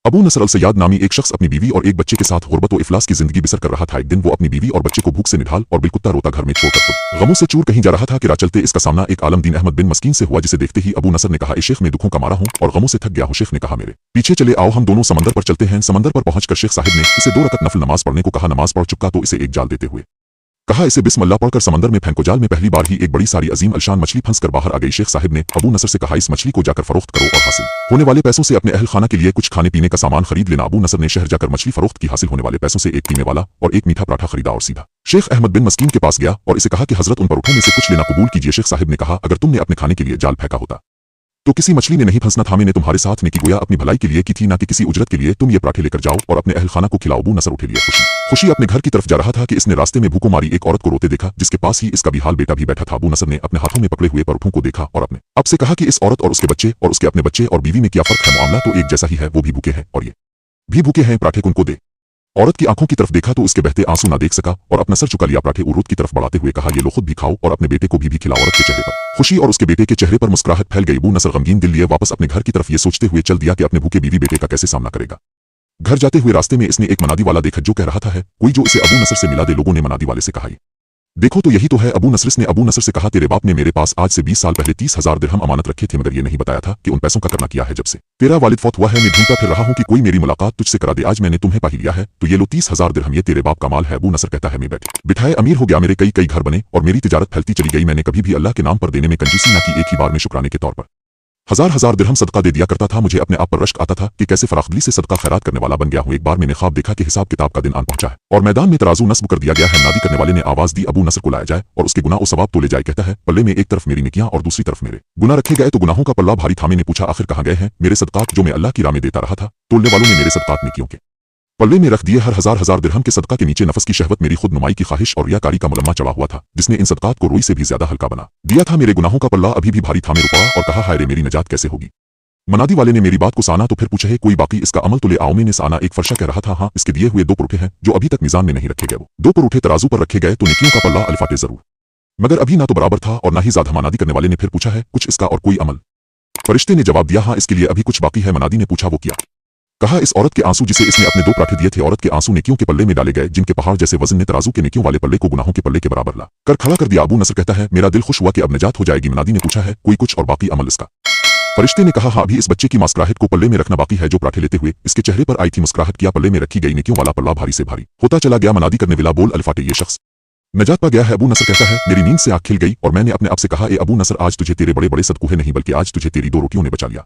अबू नसर अल-सय्याद नामी एक शख्स अपनी बीवी और एक बच्चे के साथ गुर्बत व इफलास की जिंदगी बसर कर रहा था। एक दिन वो अपनी बीवी और बच्चे को भूख से निढाल और बिलकुत्ता रोता घर में छोड़कर खुद गमों से चूर कहीं जा रहा था कि राह चलते इसका सामना एक आलमदीन अहमद बिन मस्कीन से हुआ, जिसे देखते ही अबू नसर ने कहा, ए शेख, मैं दुखों का मारा हूं और गमों से थक गया हूं। शेख ने कहा, मेरे पीछे चले आओ, हम दोनों समंदर पर चलते हैं। समंदर पर पहुंचकर शेख साहिब ने इसे 2 रकत नफल नमाज पढ़ने को कहा। नमाज पढ़ चुका तो इसे एक जाल देते हुए कहा, इसे बिस्मिल्लाह पढ़कर समंदर में फेंको। जाल में पहली बार ही एक बड़ी सारी अजीम अलशान मछली फंस कर बाहर आ गई। शेख साहिब ने अबू नसर से कहा, इस मछली को जाकर फरोख्त करो और हासिल होने वाले पैसों से अपने अहल खाना के लिए कुछ खाने पीने का सामान खरीद लेना। अबू नसर ने शहर जाकर मछली फरोख्त की। हासिल होने वाले पैसों से एक पीने वाला और एक मीठा पराठा खरीदा और सीधा शेख अहमद बिन मस्कीन के पास गया और इसे कहा कि हजरत, उन परोठों में से कुछ लेना कबूल कीजिए। शेख साहिब ने कहा, अगर तुमने अपने खाने के लिए जाल फेंका होता तो किसी मछली ने नहीं फंसना था। मैंने तुम्हारे साथ नेकी गोया अपनी भलाई के लिए की थी, ना कि किसी उजरत के लिए। तुम ये पराठे लेकर जाओ और अपने अहल खाना को खिलाओ। अबू नसर उठे लिए खुशी अपने घर की तरफ जा रहा था कि इसने रास्ते में भूखों मारी एक औरत को रोते देखा, जिसके पास ही इसका भी हाल बेटा भी बैठा था। अबू नसर ने अपने हाथों में पकड़े हुए परोठों को देखा और अपने आप से कहा कि इस औरत और उसके बच्चे और उसके अपने बच्चे और बीवी में क्या फर्क है? मामला तो एक जैसा ही है। वो भी भूखे हैं और ये भी भूखे हैं। पराठे उनको दे। औरत की आंखों की तरफ देखा तो उसके बहते आंसू ना देख सका और अपना सर चुका लिया। पराठे उरुत की तरफ बढ़ाते हुए कहा, ये लो खुद भी खाओ और अपने बेटे को भी खिलाओ। औरत के चेहरे पर खुशी और उसके बेटे के चेहरे पर मुस्कुराहट फैल गई। अबू नसर गमगीन दिल लिए वापस अपने घर की तरफ ये सोचते हुए चल दिया कि अपने भूखे बीवी बेटे का कैसे सामना करेगा। घर जाते हुए रास्ते में इसने एक मनादी वाला देखा जो कह रहा था, है कोई जो इसे अबू नसर से मिला दे। लोगों ने मनादी वाले से कहा, देखो तो यही तो है अबू नसर। ने अबू नसर से कहा, तेरे बाप ने मेरे पास आज से 20 साल पहले 30,000 दिरहम अमानत रखे थे, मगर ये नहीं बताया था कि उन पैसों का करना क्या है। जब से तेरा वालिद फौत हुआ है मैं ढूंढता फिर रहा हूं कि कोई मेरी मुलाकात तुझसे करा दे। आज मैंने तुम्हें पा ही लिया है तो ये लो 30,000 दिरहम, ये तेरे बाप का माल है। अबू नसर कहता है, मैं बैठे बिठाए अमीर हो गया, मेरे कई घर बने और मेरी तिजारत फैलती चली गई। मैंने कभी भी अल्लाह के नाम पर देने में कंजूसी ना की, एक ही बार में शुक्राने के तौर पर हजार दिरहम सदका दे दिया करता था। मुझे अपने आप पर रश्क आता था कि कैसे फराखदिली से सदका खैरात करने वाला बन गया हूं। एक बार मैंने ख्वाब देखा कि हिसाब किताब का दिन आन पहुंचा है और मैदान में तराजू नस्ब कर दिया गया है। नादी करने वाले ने आवाज दी, अबू नसर को लाया जाए और उसके गुनाह और सवाब तोले जाए। कहता है, पल्ले में एक तरफ मेरी नेकियां और दूसरी तरफ मेरे गुनाह रखे गए तो गुनाहों का पल्ला भारी था। मैंने पूछा, आखिर कहां गए हैं मेरे सदकात जो मैं अल्लाह की राह में देता रहा था? तोलने वालों ने मेरे सदकात नेकियों के पल्ले में रख दिए। हर हजार दिरहम के सदका के नीचे नफस की शहवत, मेरी खुद नुमाई की ख्वाहिश और रियाकारी का मुलम्मा चढ़ा हुआ था, जिसने इन सदकात को रोई से भी ज्यादा हल्का बना दिया था। मेरे गुनाहों का पल्ला अभी भी भारी था। मैं रुपा और कहा, हाय रे, मेरी नजात कैसे होगी? मनादी वाले ने मेरी बात को साना तो फिर पूछा, है कोई बाकी इसका अमल तो ले आओ। मैंने साना एक फर्शा कह रहा था, हाँ, इसके दिए हुए 2 परोठे हैं जो अभी तक मीजान में नहीं रखे गए। वो 2 परोठे तराजू पर रखे गए तो नेकियों का पल्ला अल्फाटे जरूर, मगर अभी ना तो बराबर था और ना ही ज्यादा। मनादी करने वाले ने फिर पूछा, है कुछ इसका और कोई अमल? फरिश्ते ने जवाब दिया, हाँ, इसके लिए अभी कुछ बाकी है। मनादी ने पूछा, वो क्या? कहा, इस औरत के आंसू जिसे इसने अपने 2 पराठे दिए थे। औरत के आंसू नेकियों के पल्ले में डाले गए, जिनके पहाड़ जैसे वजन ने तराजू के नेकियों वाले पल्ले को गुनाहों के पल्ले के बराबर ला कर खड़ा कर दिया। अबू नसर कहता है, मेरा दिल खुश हुआ कि अब निजात हो जाएगी। मनादी ने पूछा, है कोई कुछ और बाकी अमल इसका? फरिश्ते ने कहा, हाँ, अभी इस बच्चे की मुस्कुराहट को पल्ले में रखना बाकी है। जो पराठे लेते हुए इसके चेहरे पर आई थी मुस्कुराहट किया पल्ले में रखी गई नेकियों वाला पल्ला भारी से भारी होता चला गया। मनादी करने वाला बोल, अल्फाटे, ये शख्स नजात पा गया है। अबू नसर कहता है, मेरी नींद से आँख खिल गई और मैंने अपने आप से कहा, ए अबू नसर, आज तुझे तेरे बड़े बड़े सदकुहे नहीं बल्कि आज तुझे तेरी 2 रोटियों ने बचा लिया।